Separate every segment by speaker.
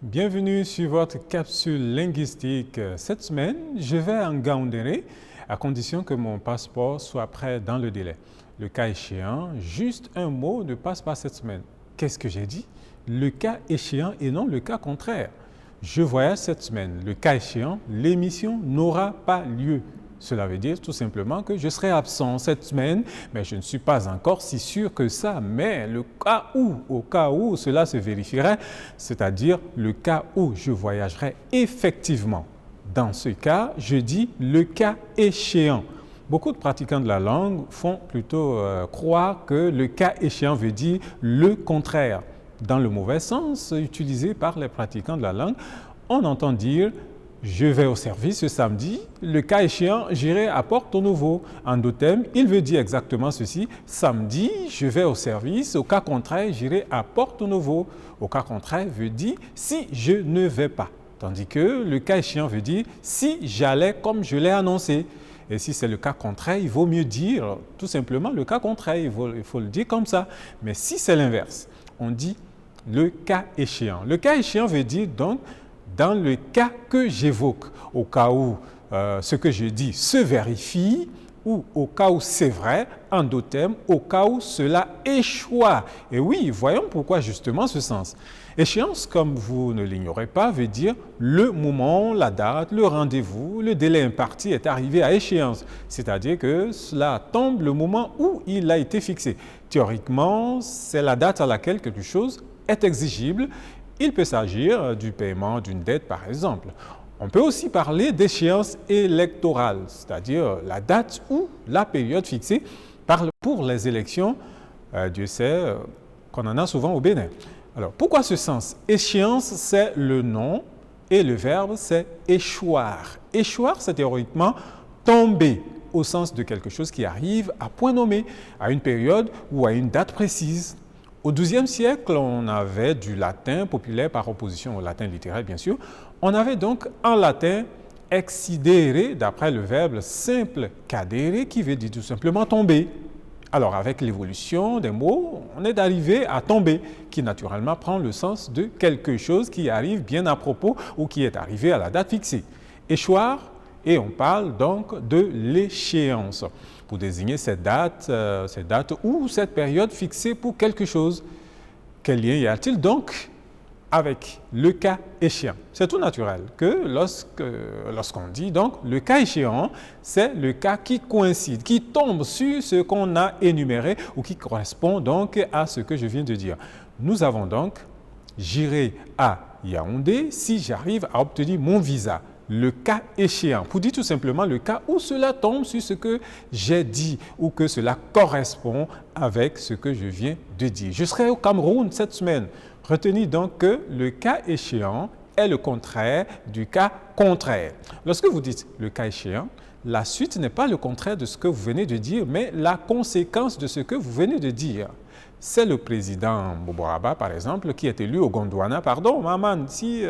Speaker 1: Bienvenue sur votre capsule linguistique. Cette semaine, je vais en Ngaoundéré à condition que mon passeport soit prêt dans le délai. Le cas échéant, juste un mot ne passe pas cette semaine. Qu'est-ce que j'ai dit? Le cas échéant et non le cas contraire. Je voyage cette semaine. Le cas échéant, l'émission n'aura pas lieu. Cela veut dire tout simplement que je serai absent cette semaine, mais je ne suis pas encore si sûr que ça. Mais au cas où cela se vérifierait, c'est-à-dire le cas où je voyagerai effectivement. Dans ce cas, je dis le cas échéant. Beaucoup de pratiquants de la langue font plutôt croire que le cas échéant veut dire le contraire. Dans le mauvais sens utilisé par les pratiquants de la langue, on entend dire je vais au service ce samedi, le cas échéant, j'irai à Porto-Novo. En d'autres termes, il veut dire exactement ceci. Samedi, je vais au service, au cas contraire, j'irai à Porto-Novo. Au cas contraire veut dire si je ne vais pas. Tandis que le cas échéant veut dire si j'allais comme je l'ai annoncé. Et si c'est le cas contraire, il vaut mieux dire tout simplement le cas contraire. Il faut le dire comme ça. Mais si c'est l'inverse, on dit le cas échéant. Le cas échéant veut dire donc dans le cas que j'évoque, au cas où ce que je dis se vérifie, ou au cas où c'est vrai, en d'autres termes, au cas où cela échoua. Et oui, voyons pourquoi justement ce sens. Échéance, comme vous ne l'ignorez pas, veut dire le moment, la date, le rendez-vous, le délai imparti est arrivé à échéance. C'est-à-dire que cela tombe le moment où il a été fixé. Théoriquement, c'est la date à laquelle quelque chose est exigible. Il peut s'agir du paiement d'une dette, par exemple. On peut aussi parler d'échéance électorale, c'est-à-dire la date ou la période fixée pour les élections. Dieu sait qu'on en a souvent au Bénin. Alors, pourquoi ce sens? Échéance, c'est le nom et le verbe, c'est échoir. Échoir, c'est théoriquement tomber au sens de quelque chose qui arrive à point nommé, à une période ou à une date précise. Au XIIe siècle, on avait du latin populaire par opposition au latin littéraire, bien sûr. On avait donc en latin excidere, d'après le verbe simple cadere, qui veut dire tout simplement tomber. Alors, avec l'évolution des mots, on est arrivé à tomber, qui naturellement prend le sens de quelque chose qui arrive bien à propos ou qui est arrivé à la date fixée. Échoir, et on parle donc de l'échéance pour désigner cette date ou cette période fixée pour quelque chose. Quel lien y a-t-il donc avec le cas échéant? C'est tout naturel que lorsqu'on dit donc le cas échéant, c'est le cas qui coïncide, qui tombe sur ce qu'on a énuméré ou qui correspond donc à ce que je viens de dire. Nous avons donc j'irai à Yaoundé si j'arrive à obtenir mon visa. Le cas échéant, pour dire tout simplement le cas où cela tombe sur ce que j'ai dit ou que cela correspond avec ce que je viens de dire. Je serai au Cameroun cette semaine. Retenez donc que le cas échéant est le contraire du cas contraire. Lorsque vous dites le cas échéant, la suite n'est pas le contraire de ce que vous venez de dire, mais la conséquence de ce que vous venez de dire. C'est le président Boboraba, par exemple, qui est élu au Gondwana. Pardon, maman, si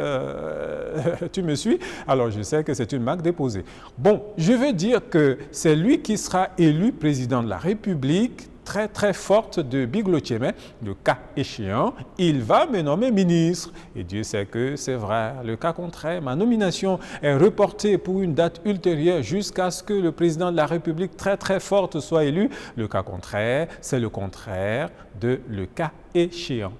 Speaker 1: tu me suis, alors je sais que c'est une marque déposée. Bon, je veux dire que c'est lui qui sera élu président de la République, très forte de Biglotiémé, le cas échéant, il va me nommer ministre. Et Dieu sait que c'est vrai. Le cas contraire, ma nomination est reportée pour une date ultérieure jusqu'à ce que le président de la République très forte soit élu. Le cas contraire, c'est le contraire de le cas échéant.